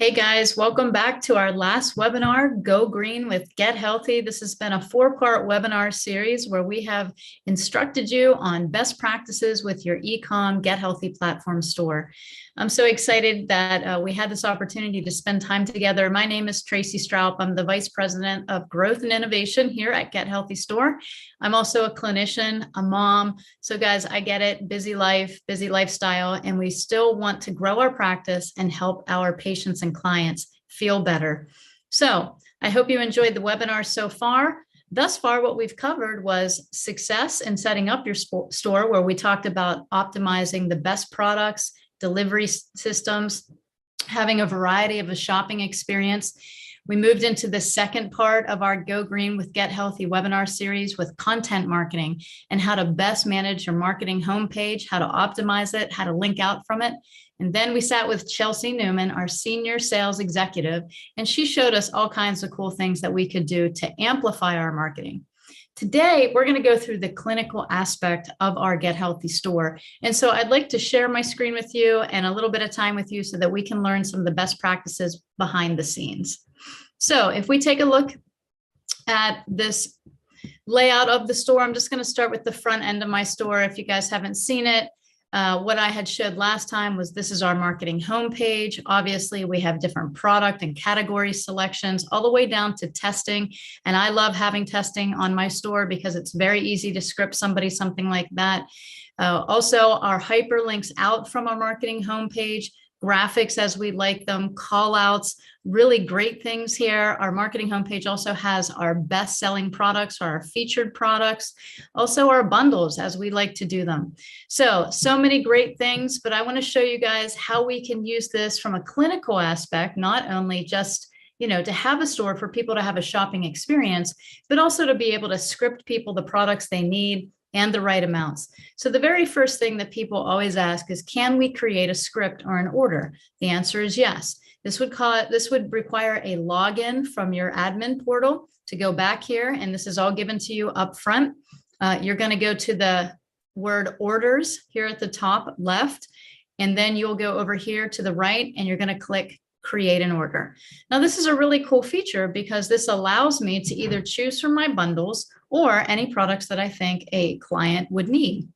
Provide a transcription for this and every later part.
Hey guys, welcome back to our last webinar, Go Green with Get Healthy. This has been a four-part webinar series where we have instructed you on best practices with your e-com Get Healthy platform store. I'm so excited that we had this opportunity to spend time together. My name is Tracy Stroup. I'm the Vice President of Growth and Innovation here at GetHealthy.store. I'm also a clinician, a mom. So guys, I get it, busy life, busy lifestyle, and we still want to grow our practice and help our patients and clients feel better. So I hope you enjoyed the webinar so far. Thus far, what we've covered was success in setting up your store, where we talked about optimizing the best products, delivery systems, having a variety of a shopping experience. We moved into the second part of our Go Green with Get Healthy webinar series with content marketing and how to best manage your marketing homepage, how to optimize it, how to link out from it. And then we sat with Chelsea Newman, our senior sales executive, and she showed us all kinds of cool things that we could do to amplify our marketing. Today, we're going to go through the clinical aspect of our Get Healthy store. And so I'd like to share my screen with you and a little bit of time with you so that we can learn some of the best practices behind the scenes. So if we take a look at this layout of the store, I'm just going to start with the front end of my store. If you guys haven't seen it, what I had showed last time was this is our marketing homepage. Obviously, we have different product and category selections all the way down to testing. And I love having testing on my store because it's very easy to script somebody something like that. Also, our hyperlinks out from our marketing homepage, graphics as we like them, call outs, really great things here. Our marketing homepage also has our best selling products or our featured products, also our bundles as we like to do them. So many great things, but I want to show you guys how we can use this from a clinical aspect, not only just to have a store for people to have a shopping experience, but also to be able to script people the products they need and the right amounts. So the very first thing that people always ask is, can we create a script or an order? The answer is yes. This would require a login from your admin portal to go back here, and this is all given to you up front. You're going to go to the word orders here at the top left, and then you'll go over here to the right, and you're going to click create an order. Now, this is a really cool feature because this allows me to either choose from my bundles or any products that I think a client would need.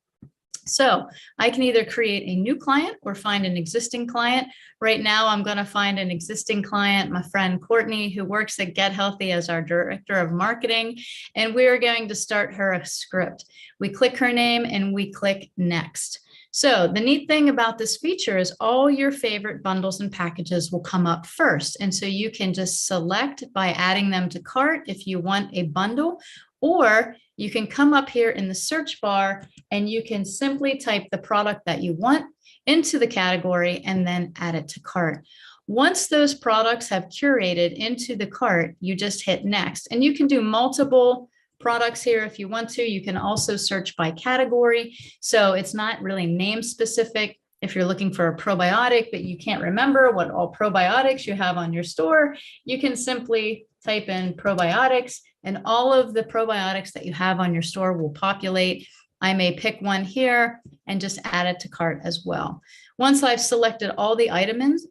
So I can either create a new client or find an existing client. Right now, I'm going to find an existing client, my friend Courtney, who works at Get Healthy as our director of marketing, and we're going to start her a script. We click her name and we click next. So the neat thing about this feature is all your favorite bundles and packages will come up first. And so you can just select by adding them to cart if you want a bundle, or you can come up here in the search bar and you can simply type the product that you want into the category and then add it to cart. Once those products have curated into the cart, you just hit next, and you can do multiple products here if you want to. You can also search by category. So it's not really name specific. If you're looking for a probiotic, but you can't remember what all probiotics you have on your store, you can simply type in probiotics and all of the probiotics that you have on your store will populate. I may pick one here and just add it to cart as well. Once I've selected all the items,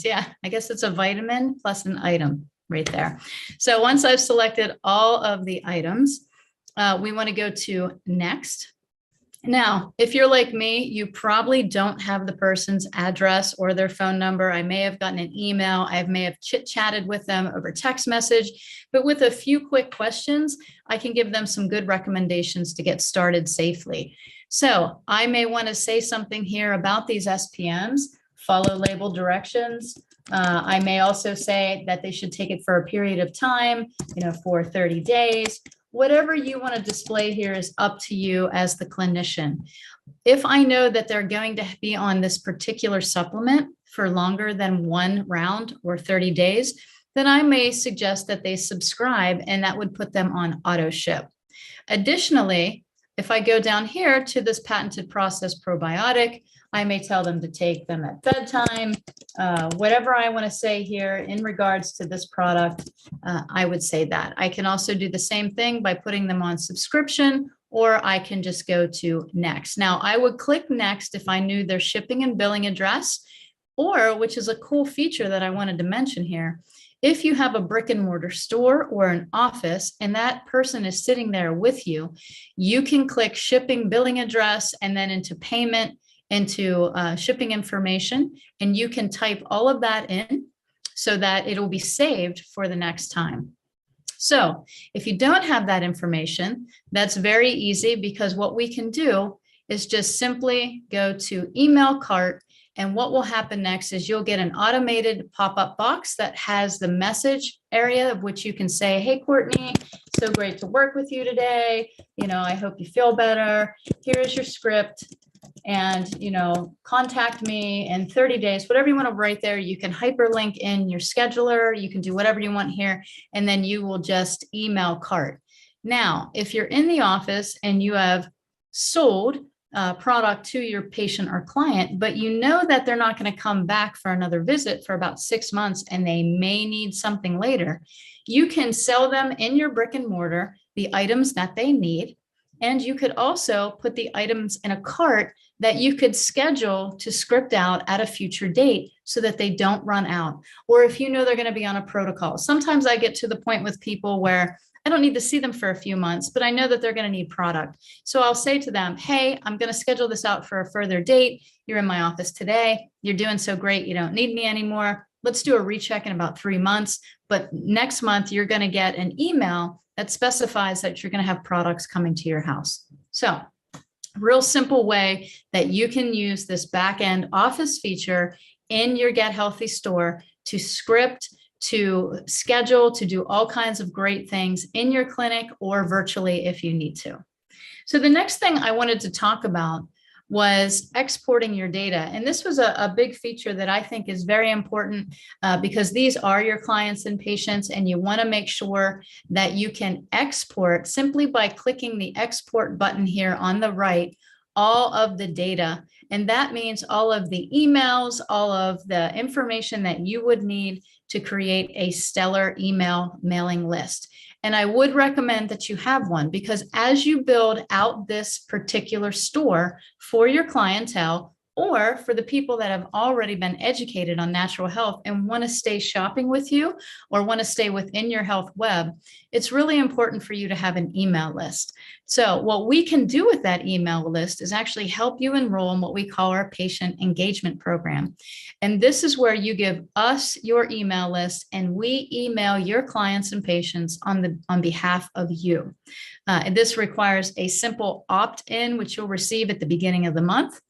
yeah, I guess it's a vitamin plus an item right there. So once I've selected all of the items, we want to go to next. Now, if you're like me, you probably don't have the person's address or their phone number. I may have gotten an email. I may have chit-chatted with them over text message, but with a few quick questions, I can give them some good recommendations to get started safely. So I may want to say something here about these SPMs, follow label directions. I may also say that they should take it for a period of time, for 30 days. Whatever you want to display here is up to you as the clinician. If I know that they're going to be on this particular supplement for longer than one round or 30 days, then I may suggest that they subscribe, and that would put them on auto ship. Additionally, if I go down here to this patented process probiotic, I may tell them to take them at bedtime. Whatever I want to say here in regards to this product, I would say that. I can also do the same thing by putting them on subscription, or I can just go to next. Now, I would click next if I knew their shipping and billing address. Or, which is a cool feature that I wanted to mention here, if you have a brick and mortar store or an office and that person is sitting there with you, you can click shipping billing address and then into payment, into shipping information, and you can type all of that in so that it'll be saved for the next time. So if you don't have that information, that's very easy, because what we can do is just simply go to email cart. And what will happen next is you'll get an automated pop-up box that has the message area of which you can say, hey, Courtney, so great to work with you today. I hope you feel better. Here is your script. And, contact me in 30 days, whatever you want to write there. You can hyperlink in your scheduler. You can do whatever you want here. And then you will just email cart. Now, if you're in the office and you have sold product to your patient or client, but you know that they're not going to come back for another visit for about 6 months and they may need something later, you can sell them in your brick and mortar the items that they need. And you could also put the items in a cart that you could schedule to script out at a future date so that they don't run out. Or if you know they're going to be on a protocol. Sometimes I get to the point with people where I don't need to see them for a few months, but I know that they're going to need product. So I'll say to them, hey, I'm going to schedule this out for a further date. You're in my office today. You're doing so great. You don't need me anymore. Let's do a recheck in about 3 months. But next month, you're going to get an email that specifies that you're going to have products coming to your house. So real simple way that you can use this back-end office feature in your Get Healthy store to script, to schedule, to do all kinds of great things in your clinic or virtually if you need to. So the next thing I wanted to talk about was exporting your data. And this was a big feature that I think is very important because these are your clients and patients, and you want to make sure that you can export simply by clicking the export button here on the right, all of the data. And that means all of the emails, all of the information that you would need to create a stellar email mailing list. And I would recommend that you have one, because as you build out this particular store for your clientele or for the people that have already been educated on natural health and want to stay shopping with you or want to stay within your health web, it's really important for you to have an email list. So what we can do with that email list is actually help you enroll in what we call our patient engagement program. And this is where you give us your email list and we email your clients and patients on behalf of you. And this requires a simple opt-in, which you'll receive at the beginning of the month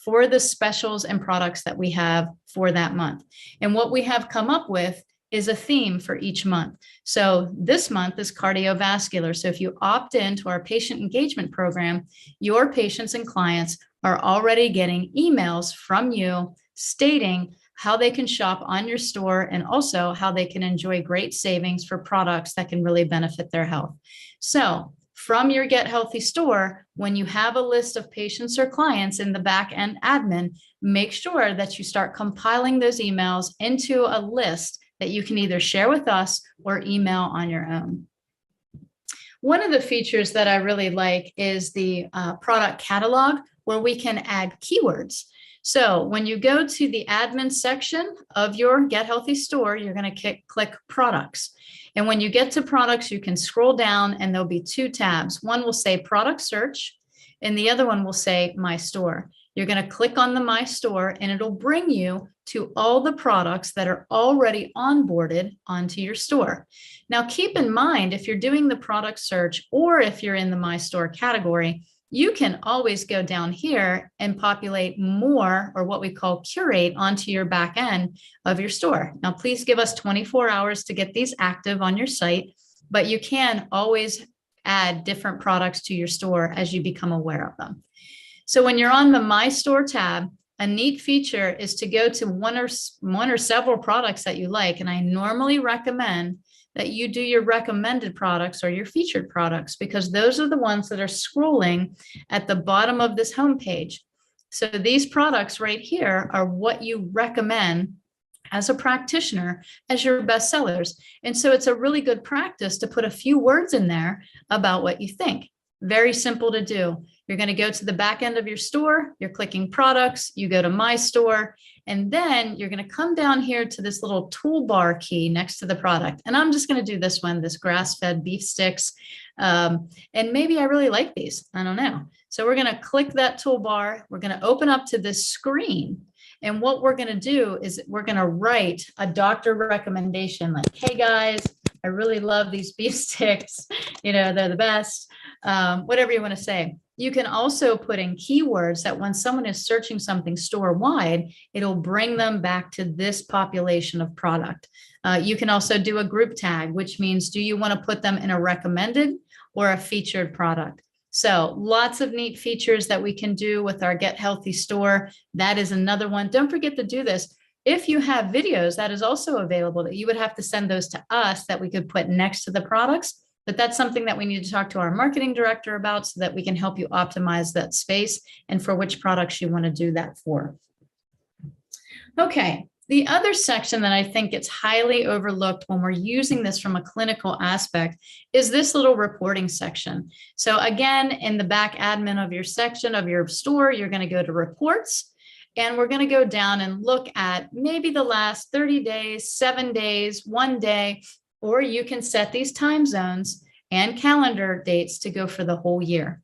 for the specials and products that we have for that month. And what we have come up with is a theme for each month. So this month is cardiovascular. So if you opt into our patient engagement program, your patients and clients are already getting emails from you stating how they can shop on your store and also how they can enjoy great savings for products that can really benefit their health. So from your Get Healthy store, when you have a list of patients or clients in the back end admin, make sure that you start compiling those emails into a list that you can either share with us or email on your own. One of the features that I really like is the product catalog, where we can add keywords. So when you go to the admin section of your Get Healthy store, you're going to click products. And when you get to products, you can scroll down and there'll be 2 tabs. One will say product search and the other one will say my store. You're going to click on the my store and it'll bring you to all the products that are already onboarded onto your store. Now, keep in mind, if you're doing the product search or if you're in the my store category, you can always go down here and populate more, or what we call curate, onto your back end of your store. Now, please give us 24 hours to get these active on your site, but you can always add different products to your store as you become aware of them. So when you're on the My Store tab, a neat feature is to go to one or several products that you like. And I normally recommend that you do your recommended products or your featured products, because those are the ones that are scrolling at the bottom of this homepage. So these products right here are what you recommend as a practitioner as your best sellers. And so it's a really good practice to put a few words in there about what you think. Very simple to do. You're going to go to the back end of your store, you're clicking products, you go to My Store, And then you're going to come down here to this little toolbar key next to the product. And I'm just going to do this one, this grass-fed beef sticks. And maybe I really like these. I don't know. So we're going to click that toolbar. We're going to open up to this screen. And what we're going to do is we're going to write a doctor recommendation like, hey guys, I really love these beef sticks. You know, they're the best. Whatever you want to say. You can also put in keywords that when someone is searching something store-wide, it'll bring them back to this population of product. You can also do a group tag, which means, do you want to put them in a recommended or a featured product? So lots of neat features that we can do with our Get Healthy store. That is another one. Don't forget to do this. If you have videos, that is also available that you would have to send those to us that we could put next to the products. But that's something that we need to talk to our marketing director about so that we can help you optimize that space and for which products you want to do that for. Okay. The other section that I think gets highly overlooked when we're using this from a clinical aspect is this little reporting section. So again, in the back admin of your section of your store, you're going to go to reports, and we're going to go down and look at maybe the last 30 days, 7 days, 1 day, or you can set these time zones and calendar dates to go for the whole year.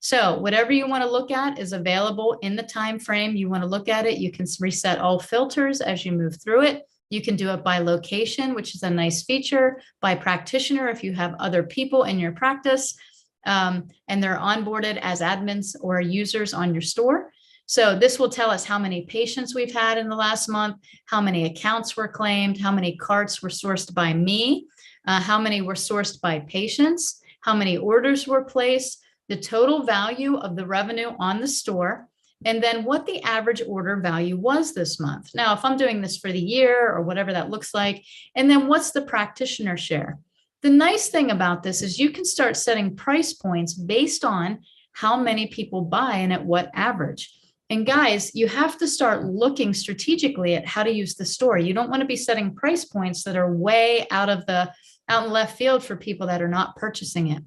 So whatever you want to look at is available in the time frame you want to look at it. You can reset all filters as you move through it. You can do it by location, which is a nice feature, by practitioner if you have other people in your practice and they're onboarded as admins or users on your store. So this will tell us how many patients we've had in the last month, how many accounts were claimed, how many carts were sourced by me, how many were sourced by patients, how many orders were placed, the total value of the revenue on the store, and then what the average order value was this month. Now, if I'm doing this for the year or whatever that looks like, and then what's the practitioner share? The nice thing about this is you can start setting price points based on how many people buy and at what average. And guys, you have to start looking strategically at how to use the store. You don't want to be setting price points that are way out in left field for people that are not purchasing it.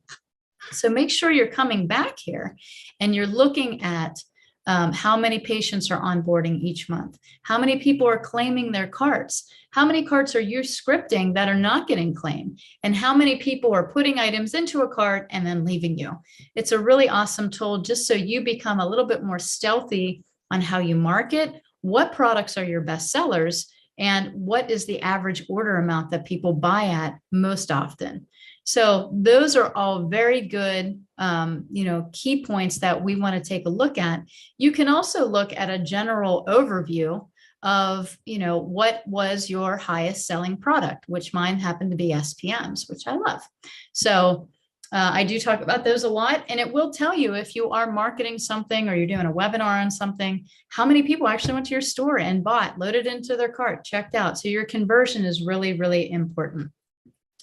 So make sure you're coming back here and you're looking at how many patients are onboarding each month, how many people are claiming their carts, how many carts are you scripting that are not getting claimed, and how many people are putting items into a cart and then leaving you. It's a really awesome tool just so you become a little bit more stealthy on how you market, what products are your best sellers, and what is the average order amount that people buy at most often. So those are all very good, key points that we want to take a look at. You can also look at a general overview of, what was your highest selling product, which mine happened to be SPMs, which I love. So I do talk about those a lot, and it will tell you if you are marketing something or you're doing a webinar on something, how many people actually went to your store and bought, loaded into their cart, checked out. So your conversion is really, really important.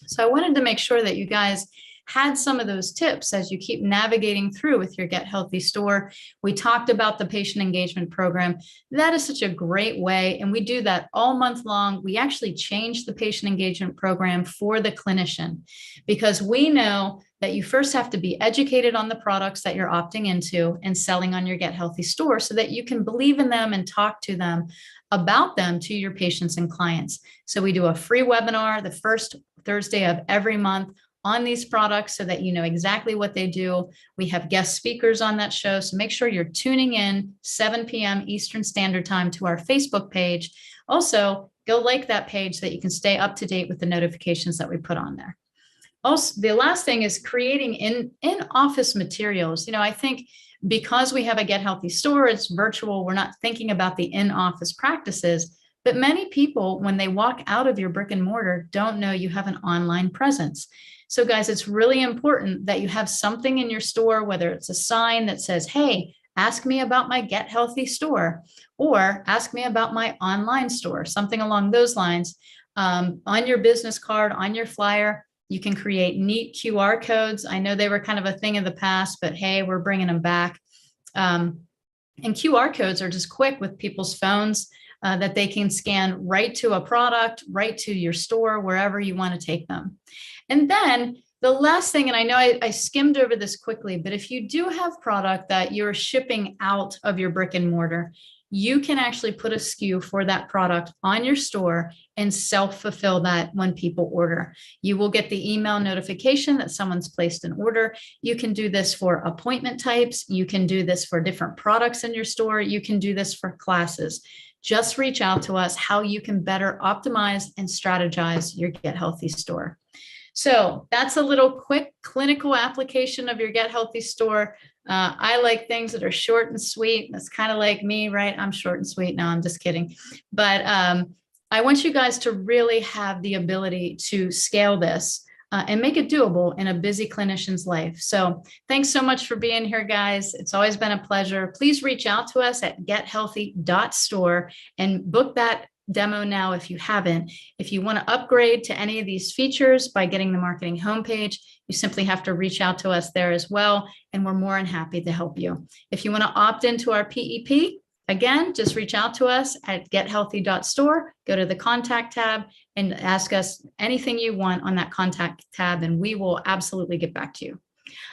So I wanted to make sure that you guys had some of those tips as you keep navigating through with your Get Healthy store. We talked about the patient engagement program. That is such a great way. And we do that all month long. We actually changed the patient engagement program for the clinician because we know that you first have to be educated on the products that you're opting into and selling on your Get Healthy store so that you can believe in them and talk to them about them to your patients and clients. So we do a free webinar the first Thursday of every month on these products so that you know exactly what they do. We have guest speakers on that show. So make sure you're tuning in 7 p.m. Eastern Standard Time to our Facebook page. Also, go like that page so that you can stay up to date with the notifications that we put on there. Also, the last thing is creating in-office materials. I think because we have a Get Healthy store, it's virtual, we're not thinking about the in-office practices. But many people, when they walk out of your brick and mortar, don't know you have an online presence. So guys, it's really important that you have something in your store, whether it's a sign that says, hey, ask me about my Get Healthy store, or ask me about my online store, something along those lines. On your business card, on your flyer, you can create neat QR codes. I know they were kind of a thing in the past, but hey, we're bringing them back. And QR codes are just quick with people's phones. That they can scan right to a product, right to your store, wherever you want to take them. And then the last thing, and I know I skimmed over this quickly, but if you do have product that you're shipping out of your brick and mortar, you can actually put a SKU for that product on your store and self-fulfill that when people order. You will get the email notification that someone's placed an order. You can do this for appointment types. You can do this for different products in your store. You can do this for classes. Just reach out to us how you can better optimize and strategize your Get Healthy store. So that's a little quick clinical application of your Get Healthy store. I like things that are short and sweet. That's kind of like me, right? I'm short and sweet. No, I'm just kidding. But I want you guys to really have the ability to scale this and make it doable in a busy clinician's life. So thanks so much for being here, guys. It's always been a pleasure. Please reach out to us at GetHealthy.store and book that demo now if you haven't. If you want to upgrade to any of these features by getting the marketing homepage, you simply have to reach out to us there as well, and we're more than happy to help you. If you want to opt into our PEP, again, just reach out to us at GetHealthy.store, go to the contact tab and ask us anything you want on that contact tab, and we will absolutely get back to you.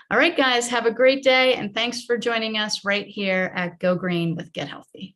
All right, guys, have a great day, and thanks for joining us right here at Go Green with Get Healthy.